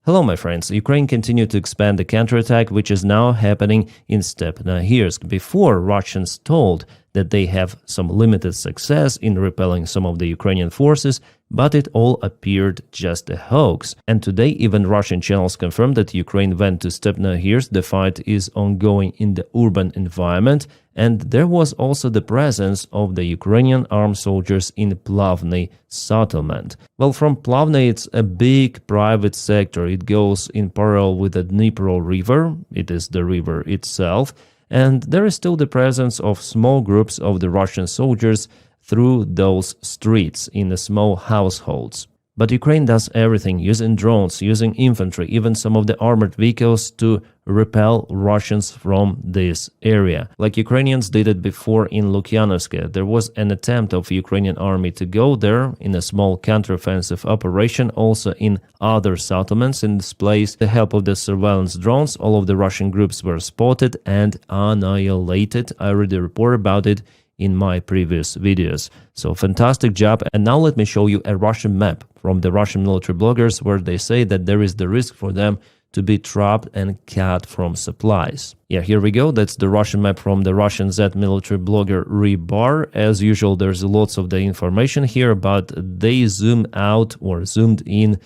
Hello my friends, Ukraine continued to expand the counterattack which is now happening in Stepnohirsk. Before, Russians told that they have some limited success in repelling some of the Ukrainian forces, but it all appeared just a hoax. And today even Russian channels confirmed that Ukraine went to Stepnohirsk. The fight is ongoing in the urban environment, and there was also the presence of the Ukrainian armed soldiers in Plavny settlement. Well, from Plavny it's a big private sector. It goes in parallel with the Dnipro river. It is the river itself. And there is still the presence of small groups of the Russian soldiers through those streets in the small households. But Ukraine does everything, using drones, using infantry, even some of the armored vehicles to repel Russians from this area. Like Ukrainians did it before in Lukyanovsk. There was an attempt of Ukrainian army to go there in a small counteroffensive operation, also in other settlements in this place. With the help of the surveillance drones, all of the Russian groups were spotted and annihilated. I already reported about it in my previous videos. So fantastic job. And now let me show you a Russian map from the Russian military bloggers where they say that there is the risk for them to be trapped and cut from supplies. Yeah, here we go. That's the Russian map from the Russian Z military blogger Rebar. As usual, there's lots of the information here, but they zoom out or zoomed in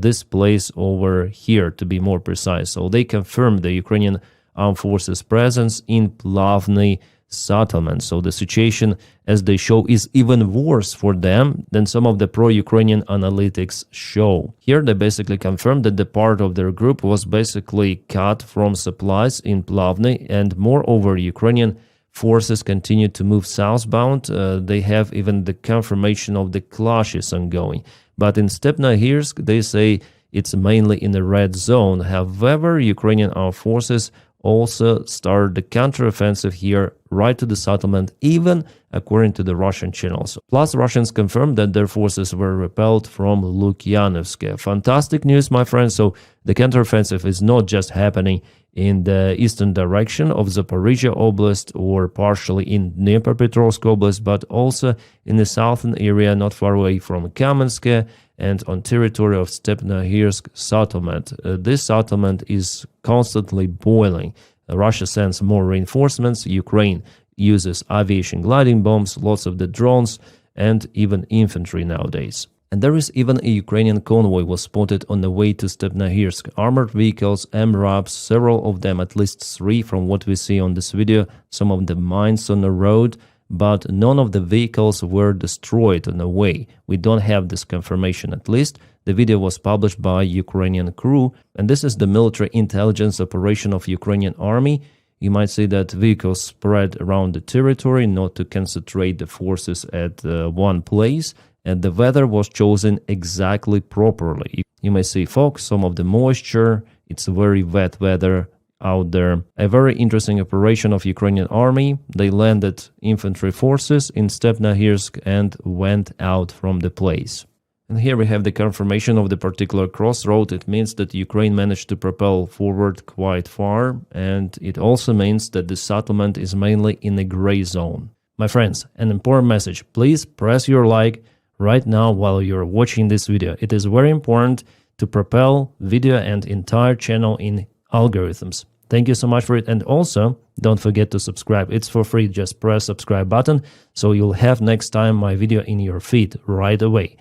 this place over here to be more precise. So they confirmed the Ukrainian armed forces presence in Plavny settlement. So the situation, as they show, is even worse for them than some of the pro-Ukrainian analytics show. Here they basically confirmed that the part of their group was basically cut from supplies in Plavny, and moreover Ukrainian forces continue to move southbound. They have even the confirmation of the clashes ongoing. But in Stepnohirsk they say it's mainly in the red zone. However, Ukrainian armed forces also started the counteroffensive here right to the settlement, even according to the Russian channels. Plus, Russians confirmed that their forces were repelled from Lukyanovsk. Fantastic news, my friends. So the counteroffensive is not just happening in the eastern direction of Zaporizhia Oblast or partially in Dnipropetrovsk Oblast, but also in the southern area not far away from Kamensk and on territory of Stepnohirsk settlement. This settlement is constantly boiling. Russia sends more reinforcements. Ukraine uses aviation gliding bombs, lots of the drones, and even infantry nowadays. And there is even a Ukrainian convoy was spotted on the way to Stepnohirsk. Armored vehicles, MRAPs, several of them, at least 3 from what we see on this video, some of the mines on the road, but none of the vehicles were destroyed on the way. We don't have this confirmation at least. The video was published by Ukrainian crew, and this is the military intelligence operation of Ukrainian army. You might see that vehicles spread around the territory, not to concentrate the forces at one place, and the weather was chosen exactly properly. You may see fog, some of the moisture, it's very wet weather out there. A very interesting operation of Ukrainian army. They landed infantry forces in Stepnohirsk and went out from the place. And here we have the confirmation of the particular crossroad. It means that Ukraine managed to propel forward quite far, and it also means that the settlement is mainly in a gray zone. My friends, an important message. Please press your like right now while you're watching this video. It is very important to propel video and entire channel in algorithms. Thank you so much for it, and also don't forget to subscribe. It's for free. Just press subscribe button so you'll have next time my video in your feed right away.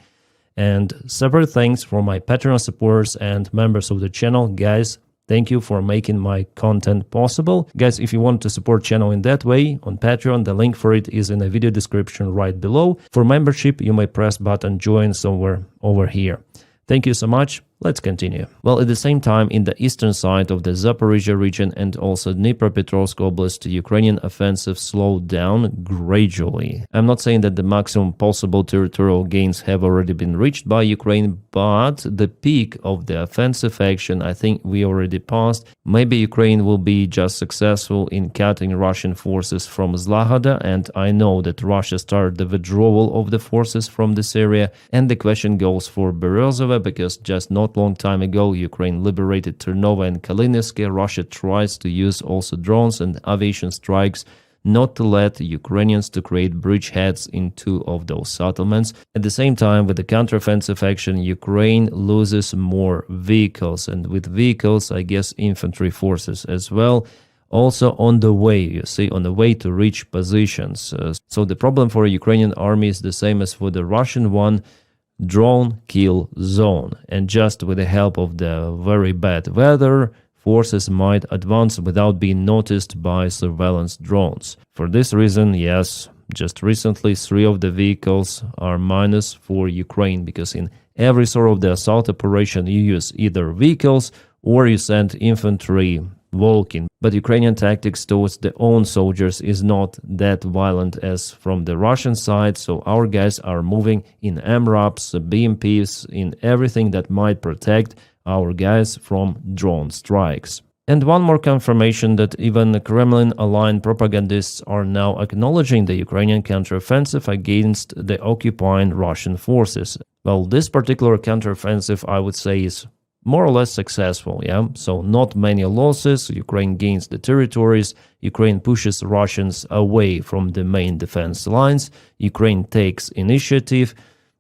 And separate thanks for my Patreon supporters and members of the channel. Guys, thank you for making my content possible. Guys, if you want to support channel in that way on Patreon, the link for it is in the video description right below. For membership, you may press button join somewhere over here. Thank you so much. Let's continue. Well, at the same time, in the eastern side of the Zaporizhia region and also Dnipropetrovsk Oblast, the Ukrainian offensive slowed down gradually. I'm not saying that the maximum possible territorial gains have already been reached by Ukraine, but the peak of the offensive action, I think we already passed. Maybe Ukraine will be just successful in cutting Russian forces from Zlagada, and I know that Russia started the withdrawal of the forces from this area, and the question goes for Berezova, because just not long time ago Ukraine liberated Ternova and Kalinivsk. Russia tries to use also drones and aviation strikes not to let Ukrainians to create bridgeheads in two of those settlements. At the same time, with the counteroffensive action, Ukraine loses more vehicles, and with vehicles, I guess infantry forces as well. Also on the way, you see, on the way to reach positions. So the problem for the Ukrainian army is the same as for the Russian one, drone kill zone. And just with the help of the very bad weather, forces might advance without being noticed by surveillance drones. For this reason, yes, just recently 3 of the vehicles are minus for Ukraine, because in every sort of the assault operation you use either vehicles or you send infantry walking. But Ukrainian tactics towards their own soldiers is not that violent as from the Russian side, so our guys are moving in MRAPs, BMPs, in everything that might protect our guys from drone strikes. And one more confirmation that even the Kremlin-aligned propagandists are now acknowledging the Ukrainian counteroffensive against the occupying Russian forces. Well, this particular counteroffensive, I would say, is more or less successful, yeah? So not many losses, Ukraine gains the territories, Ukraine pushes Russians away from the main defense lines, Ukraine takes initiative,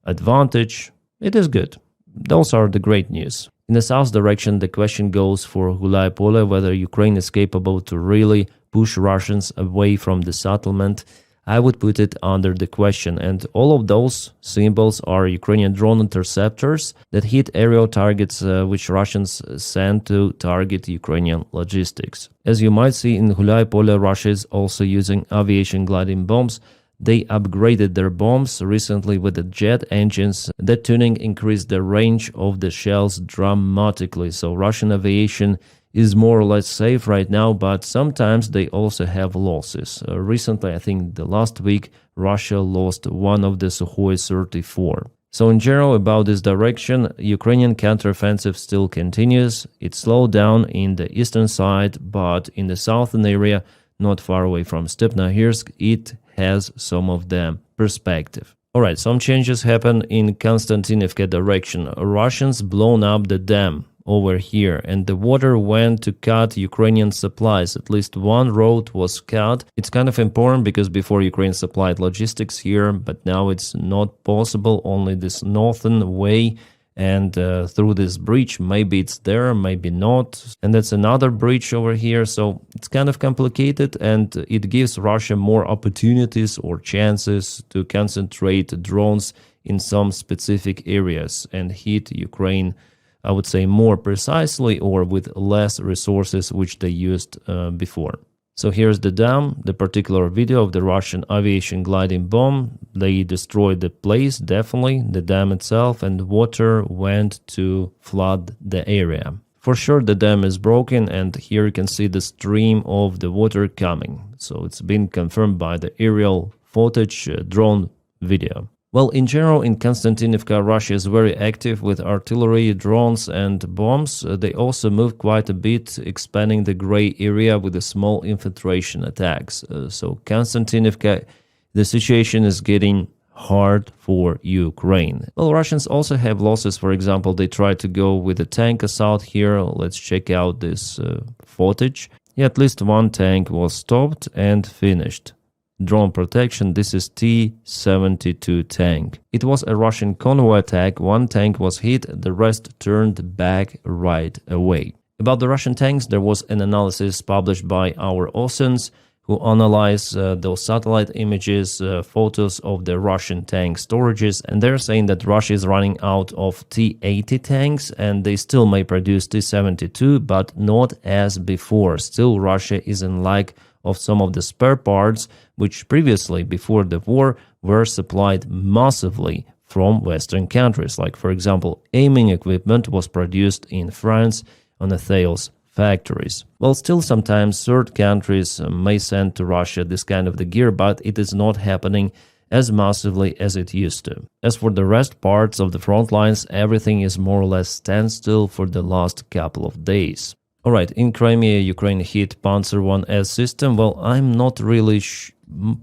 advantage. It is good. Those are the great news. In the south direction, the question goes for Gulai-Pole, whether Ukraine is capable to really push Russians away from the settlement. I would put it under the question, and all of those symbols are Ukrainian drone interceptors that hit aerial targets which Russians send to target Ukrainian logistics. As you might see in Gulai-Pole, Russia is also using aviation gliding bombs. They upgraded their bombs recently with the jet engines. That tuning increased the range of the shells dramatically, so Russian aviation is more or less safe right now, but sometimes they also have losses. Recently, I think the last week, Russia lost one of the Sukhoi 34. So in general, about this direction, Ukrainian counteroffensive still continues. It slowed down in the eastern side, but in the southern area, not far away from Stepnogorsk, it has some of the perspective. Alright, some changes happen in Constantinivka direction. Russians blown up the dam over here, and the water went to cut Ukrainian supplies. At least one road was cut. It's kind of important because before Ukraine supplied logistics here, but now it's not possible, only this northern way, and through this bridge, maybe it's there, maybe not. And that's another bridge over here, so it's kind of complicated, and it gives Russia more opportunities or chances to concentrate drones in some specific areas and hit Ukraine, I would say, more precisely or with less resources which they used before. So here's the dam, the particular video of the Russian aviation gliding bomb. They destroyed the place, definitely, the dam itself, and water went to flood the area. For sure the dam is broken, and here you can see the stream of the water coming. So it's been confirmed by the aerial footage drone video. Well, in general, in Constantinivka, Russia is very active with artillery, drones, and bombs. They also move quite a bit, expanding the gray area with the small infiltration attacks. So Constantinivka, the situation is getting hard for Ukraine. Well, Russians also have losses. For example, they tried to go with a tank assault here. Let's check out this footage. Yeah, at least one tank was stopped and finished. Drone protection, this is T-72 tank. It was a Russian convoy attack, one tank was hit, the rest turned back right away. About the Russian tanks, there was an analysis published by our OSINTs who analyze those satellite images, photos of the Russian tank storages, and they're saying that Russia is running out of T-80 tanks and they still may produce T-72, but not as before. Still, Russia is in lack of some of the spare parts which previously, before the war, were supplied massively from Western countries. Like, for example, aiming equipment was produced in France on the Thales factories. Well, still sometimes third countries may send to Russia this kind of the gear, but it is not happening as massively as it used to. As for the rest parts of the front lines, everything is more or less standstill for the last couple of days. Alright, in Crimea, Ukraine hit Panzer I-S system. Well, I'm not really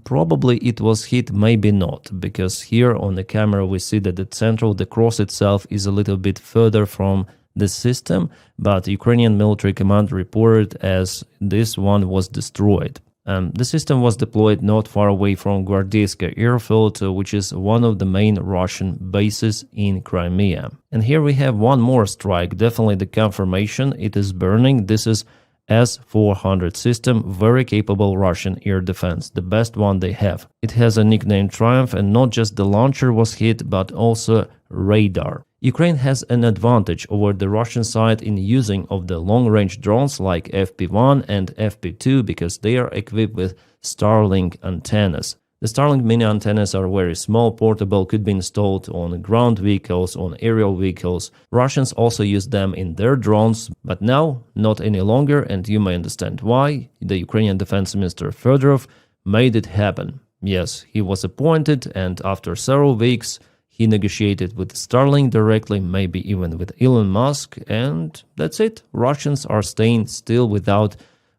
probably it was hit, maybe not, because here on the camera we see that the cross itself is a little bit further from the system, but Ukrainian military command reported as this one was destroyed. The system was deployed not far away from Gvardeyska airfield, which is one of the main Russian bases in Crimea. And here we have one more strike, definitely the confirmation it is burning. This is S-400 system, very capable Russian air defense, the best one they have. It has a nickname Triumph, and not just the launcher was hit, but also radar. Ukraine has an advantage over the Russian side in using of the long-range drones like FP1 and FP2 because they are equipped with Starlink antennas. The Starlink mini antennas are very small, portable, could be installed on ground vehicles, on aerial vehicles. Russians also use them in their drones, but now not any longer, and you may understand why. The Ukrainian Defense Minister Fedorov made it happen. Yes, he was appointed, and after several weeks, he negotiated with Starlink directly, maybe even with Elon Musk, and that's it. Russians are staying still without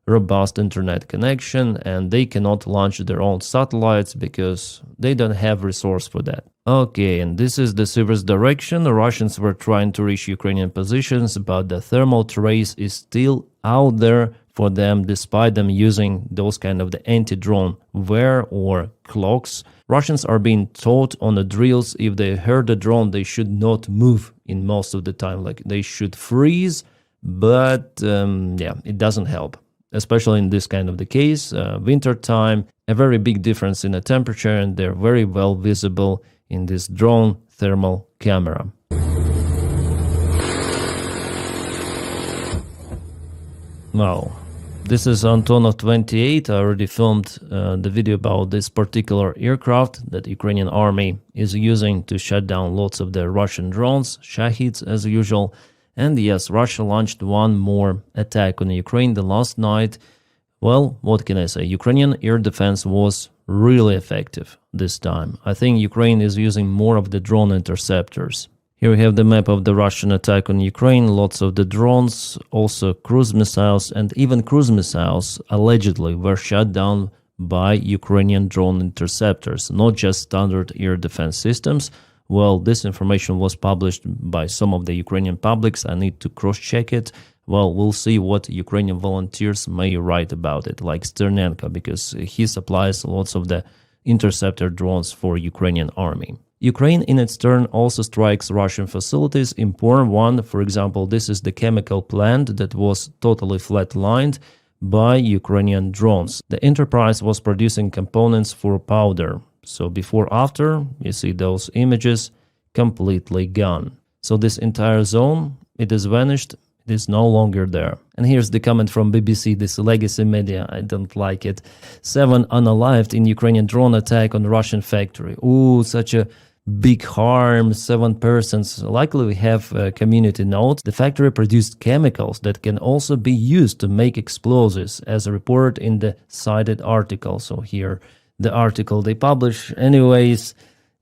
robust internet connection, and they cannot launch their own satellites because they don't have resource for that. Okay, and this is the Siversk direction. The Russians were trying to reach Ukrainian positions, but the thermal trace is still out there for them, despite them using those kind of the anti-drone wear or clocks. Russians are being taught on the drills, if they heard a drone, they should not move in most of the time. Like they should freeze, but yeah, it doesn't help. Especially in this kind of the case, winter time, a very big difference in the temperature, and they're very well visible in this drone thermal camera. Wow, this is Antonov 28. I already filmed the video about this particular aircraft that the Ukrainian army is using to shut down lots of the Russian drones, Shahids as usual. And yes, Russia launched one more attack on Ukraine the last night. Well, what can I say? Ukrainian air defense was really effective this time. I think Ukraine is using more of the drone interceptors. Here we have the map of the Russian attack on Ukraine. Lots of the drones, also cruise missiles, and even cruise missiles allegedly were shot down by Ukrainian drone interceptors, not just standard air defense systems. Well, this information was published by some of the Ukrainian publics. I need to cross-check it. Well, we'll see what Ukrainian volunteers may write about it, like Sternenko, because he supplies lots of the interceptor drones for Ukrainian army. Ukraine, in its turn, also strikes Russian facilities. Important one, for example, this is the chemical plant that was totally flatlined by Ukrainian drones. The enterprise was producing components for powder. So before-after, you see those images completely gone. So this entire zone, it is vanished, it is no longer there. And here's the comment from BBC, this legacy media, I don't like it. 7 unalived in Ukrainian drone attack on Russian factory. Ooh, such a big harm, 7 persons. Luckily we have a community note. The factory produced chemicals that can also be used to make explosives, as reported in the cited article. So here, the article they publish. Anyways,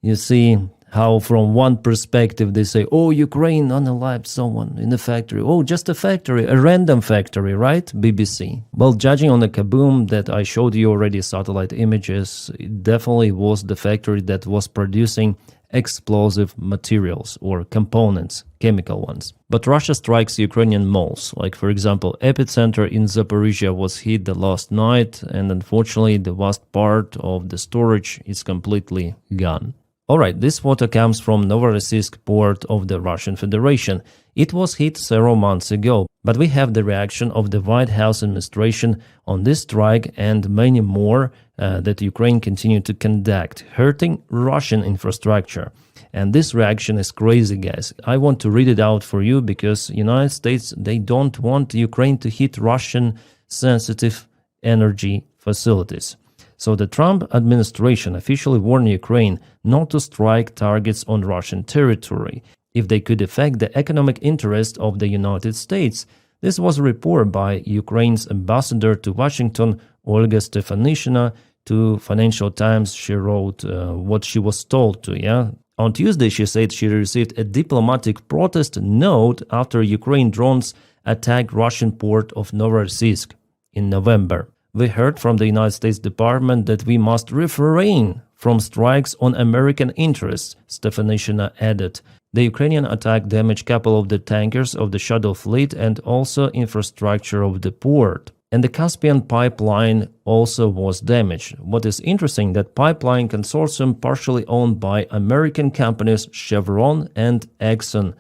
you see how from one perspective they say, oh, Ukraine unalived someone in the factory. Oh, just a factory, a random factory, right? BBC. Well, judging on the kaboom that I showed you already, satellite images, it definitely was the factory that was producing explosive materials or components, chemical ones. But Russia strikes Ukrainian malls. Like, for example, epicenter in Zaporizhia was hit the last night, and unfortunately the vast part of the storage is completely gone. Alright, this photo comes from Novorossiysk port of the Russian Federation. It was hit several months ago, but we have the reaction of the White House administration on this strike and many more that Ukraine continued to conduct, hurting Russian infrastructure. And this reaction is crazy, guys. I want to read it out for you because United States, they don't want Ukraine to hit Russian sensitive energy facilities. So the Trump administration officially warned Ukraine not to strike targets on Russian territory if they could affect the economic interest of the United States. This was reported by Ukraine's ambassador to Washington, Olga Stefanishina, to Financial Times. She wrote what she was told to, yeah. On Tuesday, she said she received a diplomatic protest note after Ukraine drones attacked Russian port of Novorossiysk in November. We heard from the United States Department that we must refrain from strikes on American interests, Stefanishina added. The Ukrainian attack damaged a couple of the tankers of the shuttle fleet and also infrastructure of the port. And the Caspian pipeline also was damaged. What is interesting, that pipeline consortium partially owned by American companies Chevron and Exxon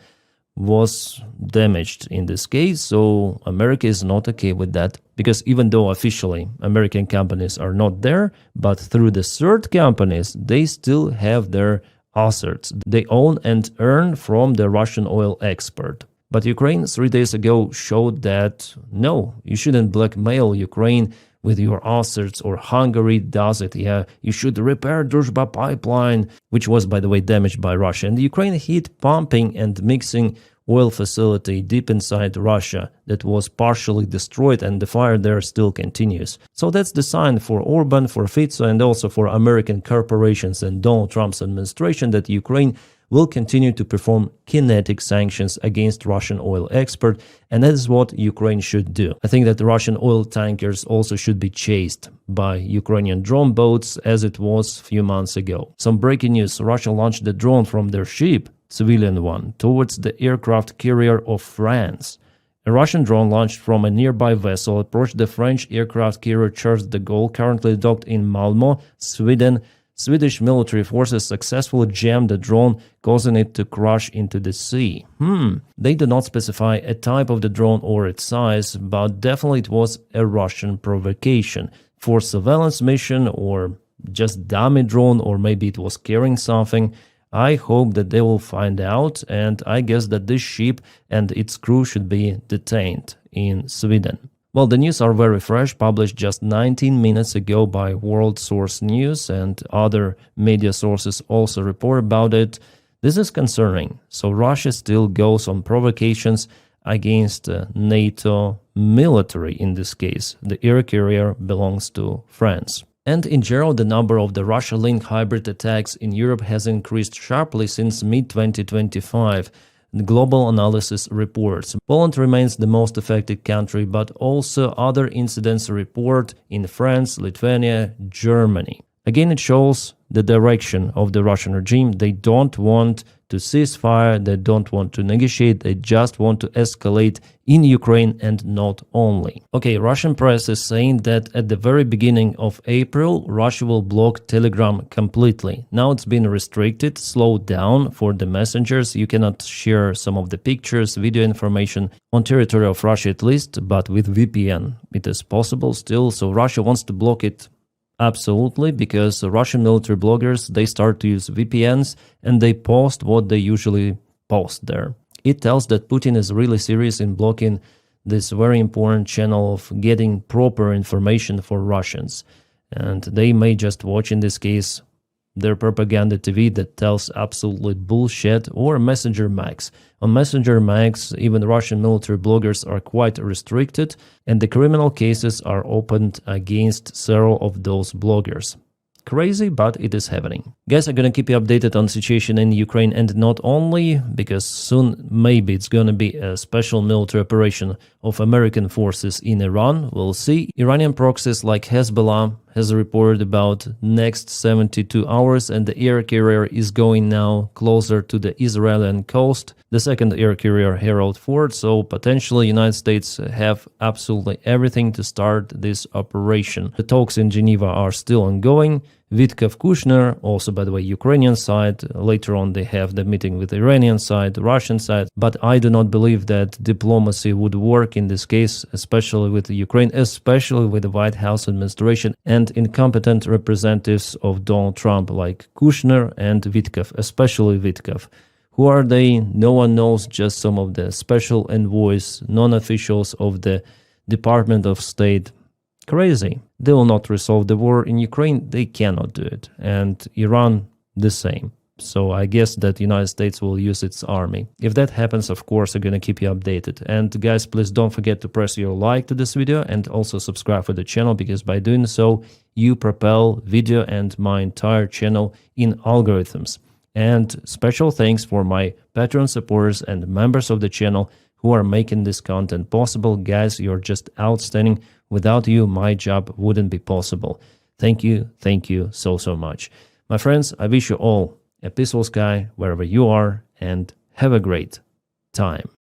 was damaged in this case, so America is not okay with that, because even though officially American companies are not there, but through the third companies, they still have their assets they own and earn from the Russian oil export. But Ukraine 3 days ago showed that no, you shouldn't blackmail Ukraine with your assets, or Hungary does it. Yeah, you should repair Druzhba pipeline, which was, by the way, damaged by Russia. And Ukraine hit pumping and mixing oil facility deep inside Russia that was partially destroyed, and the fire there still continues. So that's the sign for Orban, for Fico, and also for American corporations and Donald Trump's administration that Ukraine will continue to perform kinetic sanctions against Russian oil export, and that is what Ukraine should do. I think that the Russian oil tankers also should be chased by Ukrainian drone boats, as it was a few months ago. Some breaking news: Russia launched the drone from their ship, civilian one, towards the aircraft carrier of France. A Russian drone launched from a nearby vessel approached the French aircraft carrier Charles de Gaulle, currently docked in Malmö, Sweden. Swedish military forces successfully jammed the drone, causing it to crash into the sea. They do not specify a type of the drone or its size, but definitely it was a Russian provocation for surveillance mission, or just dummy drone, or maybe it was carrying something. I hope that they will find out, and I guess that this ship and its crew should be detained in Sweden. Well, the news are very fresh, published just 19 minutes ago by World Source News, and other media sources also report about it. This is concerning. So Russia still goes on provocations against NATO military in this case. The air carrier belongs to France. And in general, the number of the Russia-linked hybrid attacks in Europe has increased sharply since mid-2025. The global analysis reports Poland remains the most affected country, but also other incidents report in France, Lithuania, Germany. Again, it shows the direction of the Russian regime. They don't want to cease fire, they don't want to negotiate, they just want to escalate in Ukraine, and not only. Okay, Russian press is saying that at the very beginning of April, Russia will block Telegram completely. Now it's been restricted, slowed down for the messengers. You cannot share some of the pictures, video information on territory of Russia at least, but with VPN it is possible still. So Russia wants to block it absolutely, because Russian military bloggers, they start to use VPNs and they post what they usually post there. It tells that Putin is really serious in blocking this very important channel of getting proper information for Russians. And they may just watch, in this case, their propaganda TV that tells absolutely bullshit, or Messenger Max. On Messenger Max, even Russian military bloggers are quite restricted, and the criminal cases are opened against several of those bloggers. Crazy, but it is happening. Guys, I'm gonna keep you updated on the situation in Ukraine, and not only, because soon maybe it's gonna be a special military operation of American forces in Iran. We'll see. Iranian proxies like Hezbollah has reported about next 72 hours, and the air carrier is going now closer to the Israeli coast. The second air carrier Herald 4, so potentially United States have absolutely everything to start this operation. The talks in Geneva are still ongoing. Witkoff Kushner, also by the way Ukrainian side, later on they have the meeting with the Iranian side, Russian side, but I do not believe that diplomacy would work in this case, especially with Ukraine, especially with the White House administration and incompetent representatives of Donald Trump like Kushner and Witkoff, especially Witkoff. Who are they? No one knows, just some of the special envoys, non-officials of the Department of State. Crazy. They will not resolve the war in Ukraine. They cannot do it. And Iran, the same. So I guess that the United States will use its army. If that happens, of course, I'm going to keep you updated. And guys, please don't forget to press your like to this video and also subscribe for the channel, because by doing so, you propel video and my entire channel in algorithms. And special thanks for my Patreon supporters and members of the channel who are making this content possible. Guys, you're just outstanding. Without you, my job wouldn't be possible. Thank you so much. My friends, I wish you all a peaceful sky wherever you are, and have a great time.